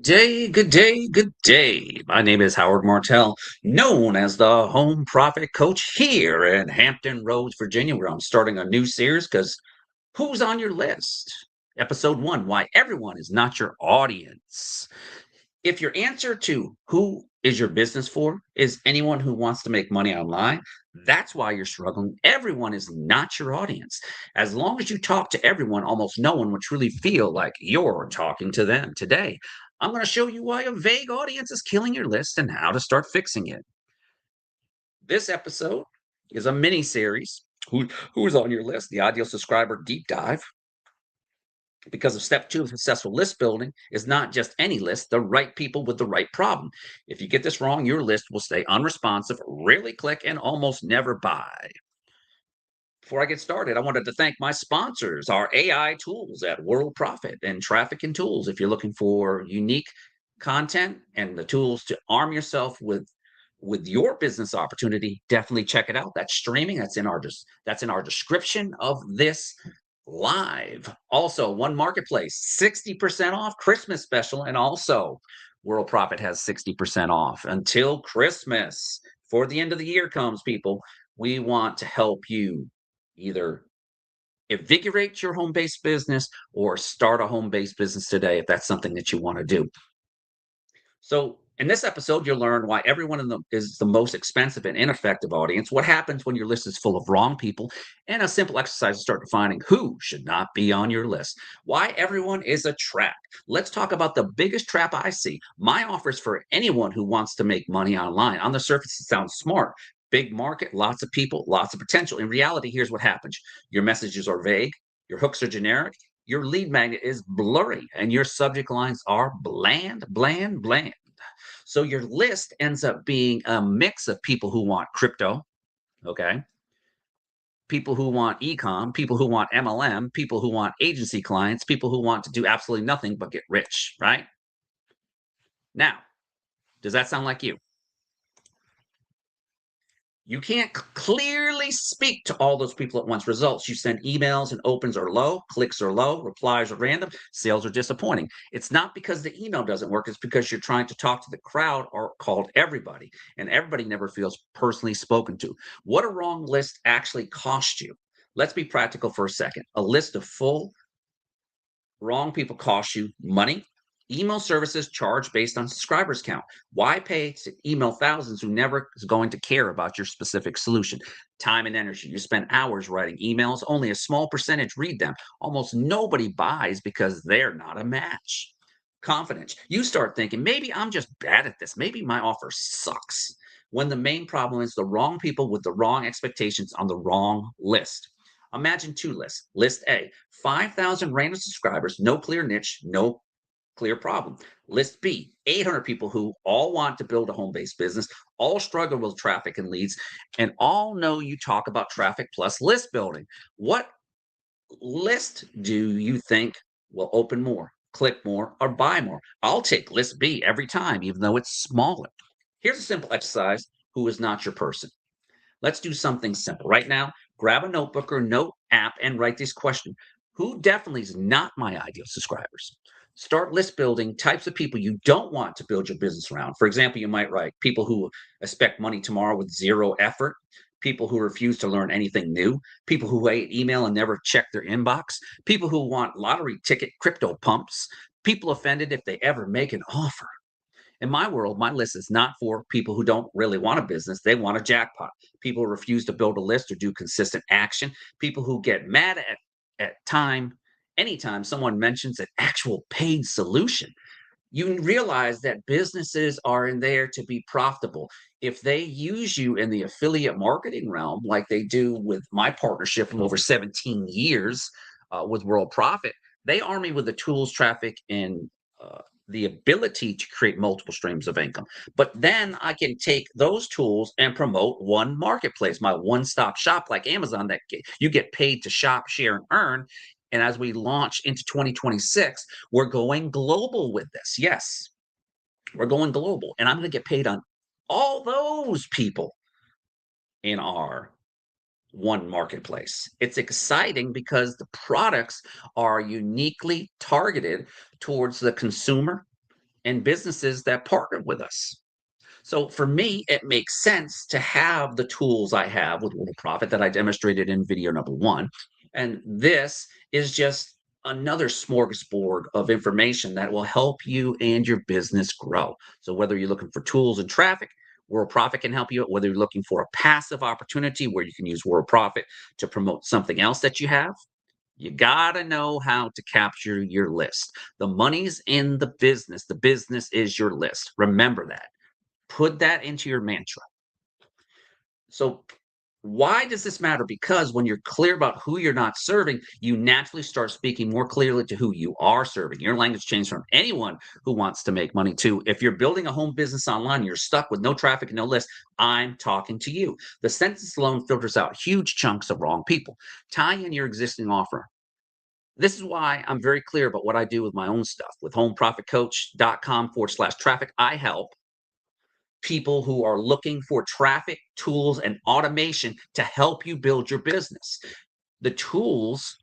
Day, good day, good day. My name is Howard Martell, known as the Home Profit Coach here in Hampton Roads, Virginia, where I'm starting a new series because who's on your list? Episode 1, Why Everyone is Not Your Audience. If your answer to who is your business for is anyone who wants to make money online, that's why you're struggling. Everyone is not your audience. As long as you talk to everyone, almost no one will truly feel like you're talking to them. Today, I'm going to show you why a vague audience is killing your list and how to start fixing it. This episode is a mini series. Who's on your list? The ideal subscriber deep dive. Because of step 2 of successful list building is not just any list, the right people with the right problem. If you get this wrong, your list will stay unresponsive, rarely click, and almost never buy. Before I get started, I wanted to thank my sponsors, our AI tools at World Profit and Traffic and Tools. If you're looking for unique content and the tools to arm yourself with your business opportunity, definitely check it out. That's streaming. That's in our description of this live. Also, One Marketplace, 60% off Christmas special, and also World Profit has 60% off until Christmas. Before the end of the year comes, people, we want to help you either invigorate your home-based business or start a home-based business today if that's something that you want to do. So, in this episode, you'll learn why everyone is the most expensive and ineffective audience, what happens when your list is full of wrong people, and a simple exercise to start defining who should not be on your list. Why everyone is a trap. Let's talk about the biggest trap I see. My offers for anyone who wants to make money online. On the surface, it sounds smart. Big market, lots of people, lots of potential. In reality, here's what happens your messages are vague, your hooks are generic, your lead magnet is blurry, and your subject lines are bland, bland, bland. So your list ends up being a mix of people who want crypto, okay? People who want ecom, people who want MLM, people who want agency clients, people who want to do absolutely nothing but get rich, right? Now, does that sound like you? You can't clearly speak to all those people at once. Results, you send emails and opens are low, clicks are low, replies are random, sales are disappointing. It's not because the email doesn't work, it's because you're trying to talk to the crowd or called everybody, and everybody never feels personally spoken to. What a wrong list actually cost you. Let's be practical for a second. A list of full wrong people cost you money. Email services charge based on subscribers count. Why pay to email thousands who never is going to care about your specific solution? Time and energy. You spend hours writing emails, only a small percentage read them. Almost nobody buys because they're not a match. Confidence. You start thinking, maybe I'm just bad at this. Maybe my offer sucks. When the main problem is the wrong people with the wrong expectations on the wrong list. Imagine two lists. List A, 5,000 random subscribers, no clear niche, no clear problem. List B, 800 people who all want to build a home based business, all struggle with traffic and leads, and all know you talk about traffic plus list building. What list do you think will open more, click more, or buy more? I'll take list B every time, even though it's smaller. Here's a simple exercise. Who is not your person? Let's do something simple. Right now, grab a notebook or note app and write this question. Who definitely is not my ideal subscribers? Start list building types of people you don't want to build your business around. For example, you might write people who expect money tomorrow with zero effort, people who refuse to learn anything new, people who hate email and never check their inbox, people who want lottery ticket crypto pumps, people offended if they ever make an offer. In my world, my list is not for people who don't really want a business. They want a jackpot. People who refuse to build a list or do consistent action. People who get mad anytime someone mentions an actual paid solution. You realize that businesses are in there to be profitable. If they use you in the affiliate marketing realm, like they do with my partnership of over 17 years with World Profit, they arm me with the tools, traffic, and the ability to create multiple streams of income. But then I can take those tools and promote one marketplace, my one-stop shop like Amazon that you get paid to shop, share, and earn. And as we launch into 2026, we're going global with this. Yes, we're going global. And I'm going to get paid on all those people in our one marketplace. It's exciting because the products are uniquely targeted towards the consumer and businesses that partner with us. So for me, it makes sense to have the tools I have with Little Profit that I demonstrated in video number one. And this is just another smorgasbord of information that will help you and your business grow. So whether you're looking for tools and traffic, World Profit can help you. Whether you're looking for a passive opportunity where you can use World Profit to promote something else that you have, you gotta know how to capture your list. The money's in the business. The business is your list. Remember that. Put that into your mantra. So, why does this matter? Because when you're clear about who you're not serving, you naturally start speaking more clearly to who you are serving. Your language changes from anyone who wants to make money to if you're building a home business online, you're stuck with no traffic and no list. I'm talking to you. The sentence alone filters out huge chunks of wrong people. Tie in your existing offer. This is why I'm very clear about what I do with my own stuff. With homeprofitcoach.com/traffic, I help people who are looking for traffic, tools, and automation to help you build your business. The tools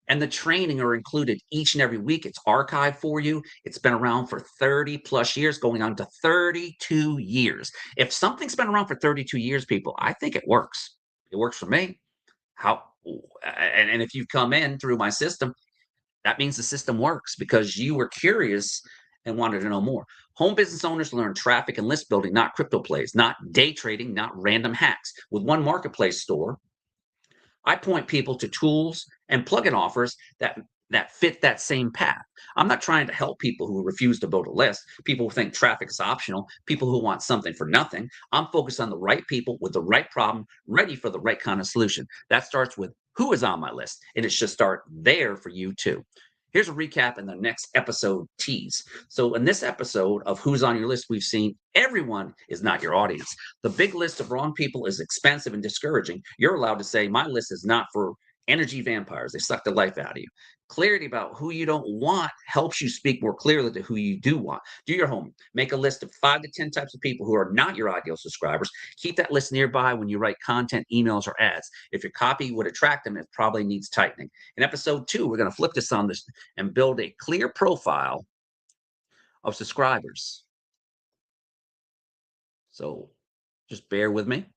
and the training are included each and every week. It's archived for you. It's been around for 30 plus years, going on to 32 years. If something's been around for 32 years, people, I think it works. It works for me. How and if you've come in through my system, that means the system works because you were curious and wanted to know more. Home business owners learn traffic and list building, not crypto plays, not day trading, not random hacks. With one marketplace store, I point people to tools and plugin offers that fit that same path. I'm not trying to help people who refuse to build a list, people who think traffic is optional, people who want something for nothing. I'm focused on the right people with the right problem, ready for the right kind of solution. That starts with who is on my list, and it should start there for you too. Here's a recap in the next episode tease. So, in this episode of Who's on Your List, we've seen everyone is not your audience. The big list of wrong people is expensive and discouraging. You're allowed to say, my list is not for energy vampires. They suck the life out of you. Clarity about who you don't want helps you speak more clearly to who you do want. Do your homework. Make a list of 5 to 10 types of people who are not your ideal subscribers. Keep that list nearby when you write content, emails, or ads. If your copy would attract them, it probably needs tightening. In episode 2, we're going to flip this on this and build a clear profile of subscribers. So just bear with me.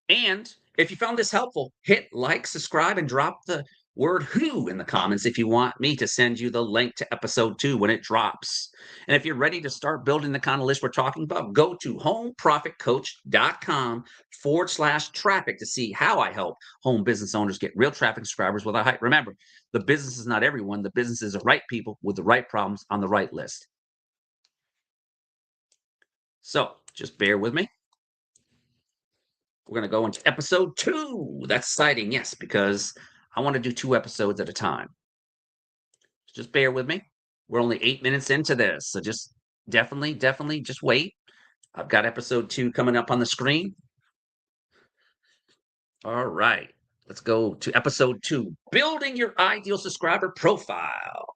And if you found this helpful, hit like, subscribe, and drop the word who in the comments if you want me to send you the link to episode 2 when it drops. And if you're ready to start building the kind of list we're talking about, go to homeprofitcoach.com/traffic to see how I help home business owners get real traffic subscribers without hype. Remember, the business is not everyone. The business is the right people with the right problems on the right list. So just bear with me. We're going to go into episode 2. That's exciting, yes, because I want to do 2 episodes at a time. Just bear with me. We're only 8 minutes into this, so just definitely just wait. I've got episode 2 coming up on the screen. All right, let's go to episode 2, building your ideal subscriber profile.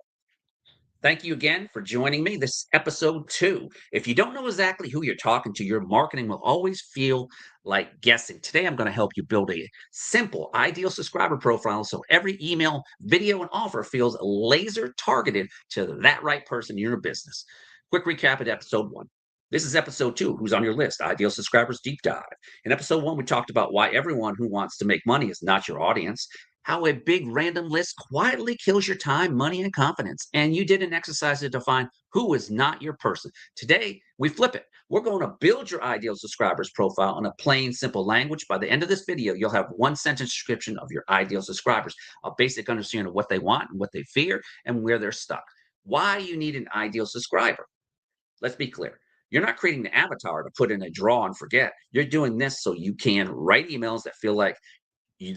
Thank you again for joining me. This is episode 2. If you don't know exactly who you're talking to, your marketing will always feel like guessing. Today, I'm going to help you build a simple, ideal subscriber profile so every email, video, and offer feels laser targeted to that right person in your business. Quick recap of episode 1. This is episode 2, Who's on Your List? Ideal Subscribers Deep Dive. In episode 1, we talked about why everyone who wants to make money is not your audience, how a big random list quietly kills your time, money, and confidence. And you did an exercise to define who is not your person. Today, we flip it. We're going to build your ideal subscribers profile in a plain, simple language. By the end of this video, you'll have one sentence description of your ideal subscribers, a basic understanding of what they want and what they fear and where they're stuck. Why you need an ideal subscriber. Let's be clear. You're not creating the avatar to put in a draw and forget. You're doing this so you can write emails that feel like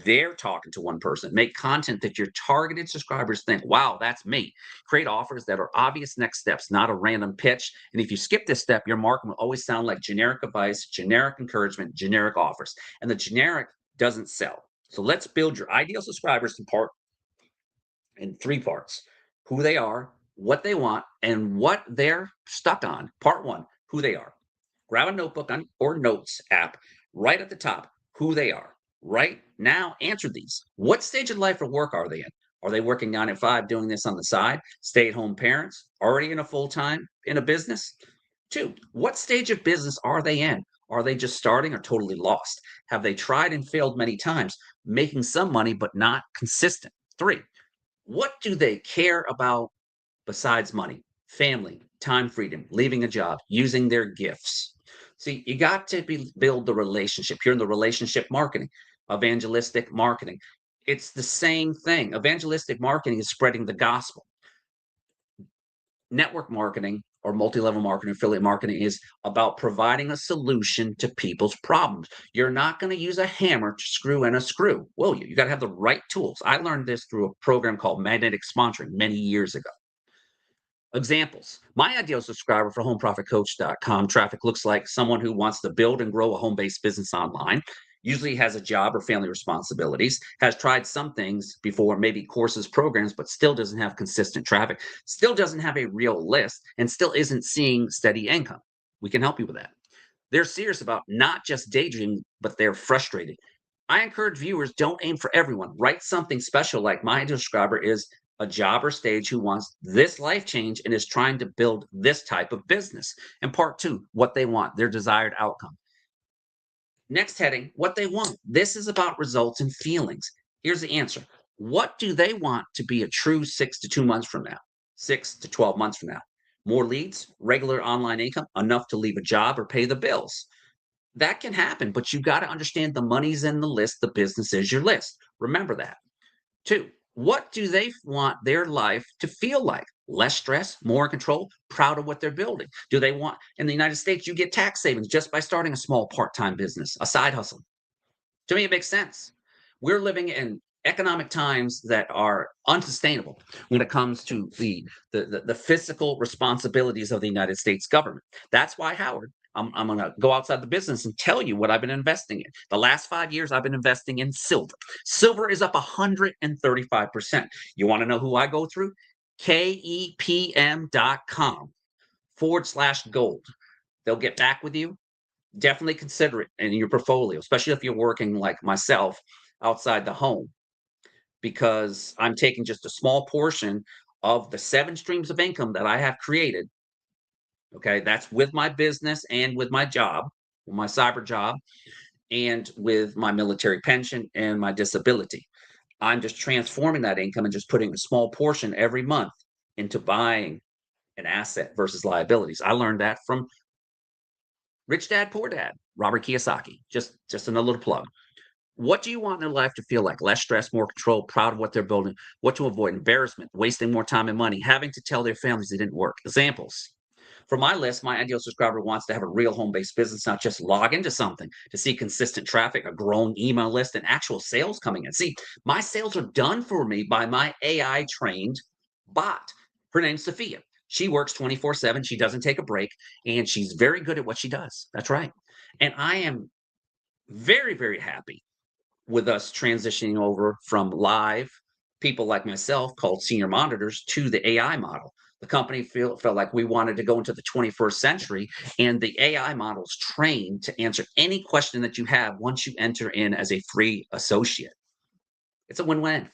they're talking to one person. Make content that your targeted subscribers think, wow, that's me. Create offers that are obvious next steps, not a random pitch. And if you skip this step, your marketing will always sound like generic advice, generic encouragement, generic offers. And the generic doesn't sell. So let's build your ideal subscribers in 3 parts: who they are, what they want, and what they're stuck on. Part 1, who they are. Grab a notebook or notes app right at the top, who they are. Right now, answer these. What stage of life or work are they in? Are they working 9 to 5 doing this on the side? Stay-at-home parents, already in a full-time in a business? Two, what stage of business are they in? Are they just starting or totally lost? Have they tried and failed many times, making some money but not consistent? Three, what do they care about besides money? Family, time freedom, leaving a job, using their gifts. See, you got to build the relationship. You're in the relationship marketing, evangelistic marketing. It's the same thing. Evangelistic marketing is spreading the gospel. Network marketing or multi-level marketing, affiliate marketing is about providing a solution to people's problems. You're not going to use a hammer to screw in a screw, will you? You got to have the right tools. I learned this through a program called Magnetic Sponsoring many years ago. Examples. My ideal subscriber for homeprofitcoach.com traffic looks like someone who wants to build and grow a home-based business online, usually has a job or family responsibilities, has tried some things before, maybe courses, programs, but still doesn't have consistent traffic, still doesn't have a real list, and still isn't seeing steady income. We can help you with that. They're serious about not just daydreaming, but they're frustrated. I encourage viewers, don't aim for everyone. Write something special like my ideal subscriber is a jobber stage who wants this life change and is trying to build this type of business. And part two, what they want, their desired outcome. Next heading, what they want. This is about results and feelings. Here's the answer. What do they want to be a true 6 to 2 months from now? 6 to 12 months from now. More leads, regular online income, enough to leave a job or pay the bills. That can happen, but you got to understand the money's in the list, the business is your list. Remember that. Two, what do they want their life to feel like? Less stress, more control, proud of what they're building. Do they want, in the United States, you get tax savings just by starting a small part-time business, a side hustle. To me, it makes sense. We're living in economic times that are unsustainable when it comes to the fiscal responsibilities of the United States government. That's why, Howard, I'm going to go outside the business and tell you what I've been investing in. The last 5 years, I've been investing in silver. Silver is up 135%. You want to know who I go through? KEPM.com/gold. They'll get back with you. Definitely consider it in your portfolio, especially if you're working like myself outside the home, because I'm taking just a small portion of the 7 streams of income that I have created. Okay, that's with my business and with my job, with my cyber job, and with my military pension and my disability. I'm just transforming that income and just putting a small portion every month into buying an asset versus liabilities. I learned that from Rich Dad Poor Dad, Robert Kiyosaki. Just another little plug. What do you want in their life to feel like? Less stress, more control, proud of what they're building, what to avoid, embarrassment, wasting more time and money, having to tell their families they didn't work. Examples. For my list, my ideal subscriber wants to have a real home-based business, not just log into something to see consistent traffic, a growing email list, and actual sales coming in. See, my sales are done for me by my AI trained bot. Her name's Sophia. She works 24/7. She doesn't take a break, and she's very good at what she does. That's right. And I am very, very happy with us transitioning over from live people like myself called senior monitors to the AI model. The company felt like we wanted to go into the 21st century, and the AI model is trained to answer any question that you have once you enter in as a free associate. It's a win-win,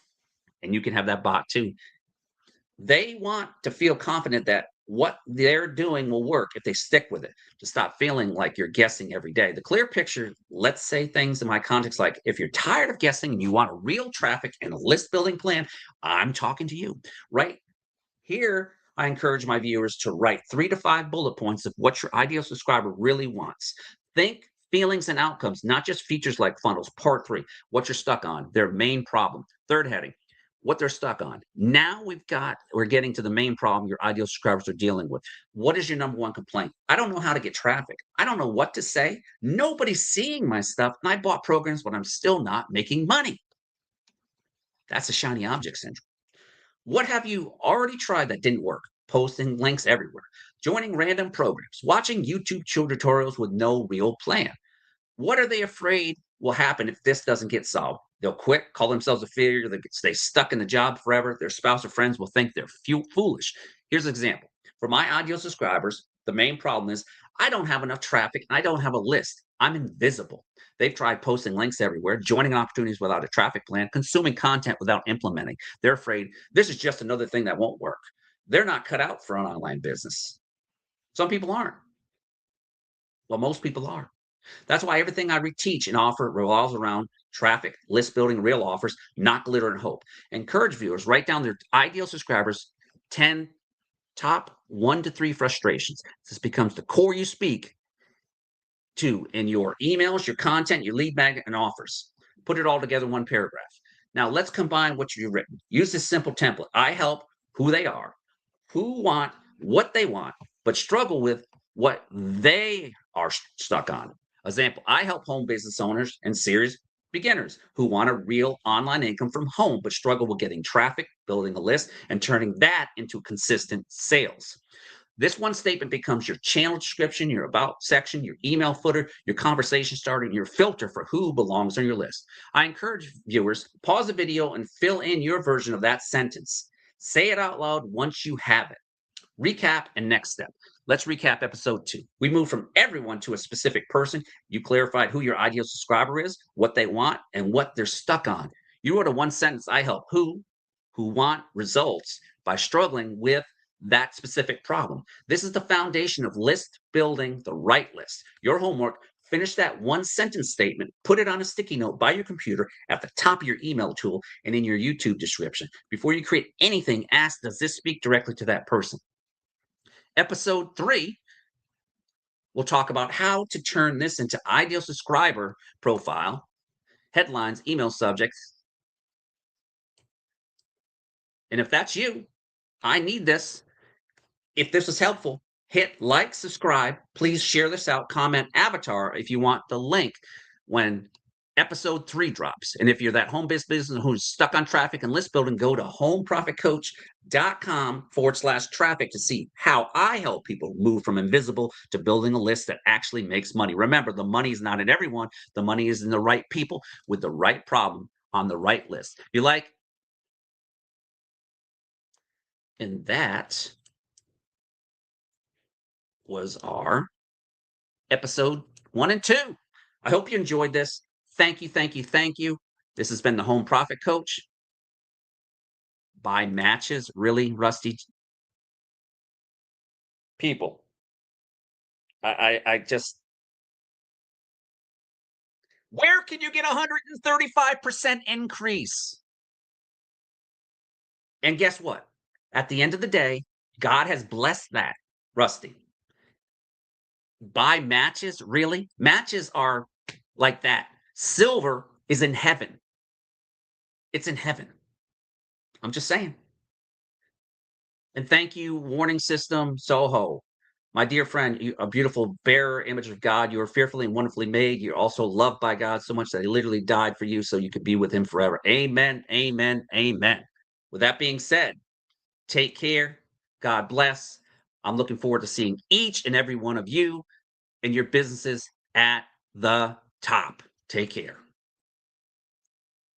and you can have that bot too. They want to feel confident that what they're doing will work if they stick with it, to stop feeling like you're guessing every day. The clear picture, let's say things in my context like, if you're tired of guessing and you want a real traffic and a list building plan, I'm talking to you. Right here, I encourage my viewers to write 3 to 5 bullet points of what your ideal subscriber really wants. Think feelings and outcomes, not just features like funnels. Part 3, what you're stuck on, their main problem. Third heading, what they're stuck on. Now we're getting to the main problem your ideal subscribers are dealing with. What is your number one complaint? I don't know how to get traffic. I don't know what to say. Nobody's seeing my stuff. And I bought programs, but I'm still not making money. That's a shiny object syndrome. What have you already tried that didn't work? Posting links everywhere, joining random programs, watching YouTube tutorials with no real plan. What are they afraid will happen if this doesn't get solved? They'll quit, call themselves a failure, they stay stuck in the job forever. Their spouse or friends will think they're foolish. Here's an example. For my ideal subscribers, the main problem is I don't have enough traffic and I don't have a list. I'm invisible. They've tried posting links everywhere, joining opportunities without a traffic plan, consuming content without implementing. They're afraid this is just another thing that won't work. They're not cut out for an online business. Some people aren't. Well, most people are. That's why everything I teach and offer revolves around traffic, list building, real offers, not glitter and hope. Encourage viewers, write down their ideal subscribers, 10 top 1 to 3 frustrations. This becomes the core you speak to in your emails, your content, your lead magnet, and offers. Put it all together in one paragraph. Now let's combine what you've written. Use this simple template. I help who they are, who want what they want, but struggle with what they are stuck on. Example, I help home business owners and serious beginners who want a real online income from home, but struggle with getting traffic, building a list, and turning that into consistent sales. This one statement becomes your channel description, your about section, your email footer, your conversation starter, your filter for who belongs on your list. I encourage viewers, pause the video and fill in your version of that sentence. Say it out loud once you have it. Recap and next step. Let's recap episode 2. We moved from everyone to a specific person. You clarified who your ideal subscriber is, what they want, and what they're stuck on. You wrote a one sentence, I help who want results by struggling with that specific problem. This is the foundation of list building the right list. Your homework, finish that one sentence statement, put it on a sticky note by your computer at the top of your email tool and in your YouTube description. Before you create anything, ask, does this speak directly to that person? Episode 3, we'll talk about how to turn this into ideal subscriber profile, headlines, email subjects. And if that's you, I need this. If this was helpful, hit like, subscribe. Please share this out. Comment avatar if you want the link when episode 3 drops. And if you're that home business who's stuck on traffic and list building, go to homeprofitcoach.com/traffic to see how I help people move from invisible to building a list that actually makes money. Remember, the money is not in everyone. The money is in the right people with the right problem on the right list. If you like, and that was our episode 1 and 2. I hope you enjoyed this. Thank you, thank you, thank you. This has been the Home Profit Coach. Buy matches, really, Rusty? People, I just, where can you get 135% increase? And guess what? At the end of the day, God has blessed that, Rusty. Buy matches, really? Matches are like that. Silver is in heaven. It's in heaven. I'm just saying. And thank you, Warning System Soho. My dear friend, you, a beautiful bearer image of God. You are fearfully and wonderfully made. You're also loved by God so much that he literally died for you so you could be with him forever. Amen, amen, amen. With that being said, take care. God bless. I'm looking forward to seeing each and every one of you and your businesses at the top. Take care.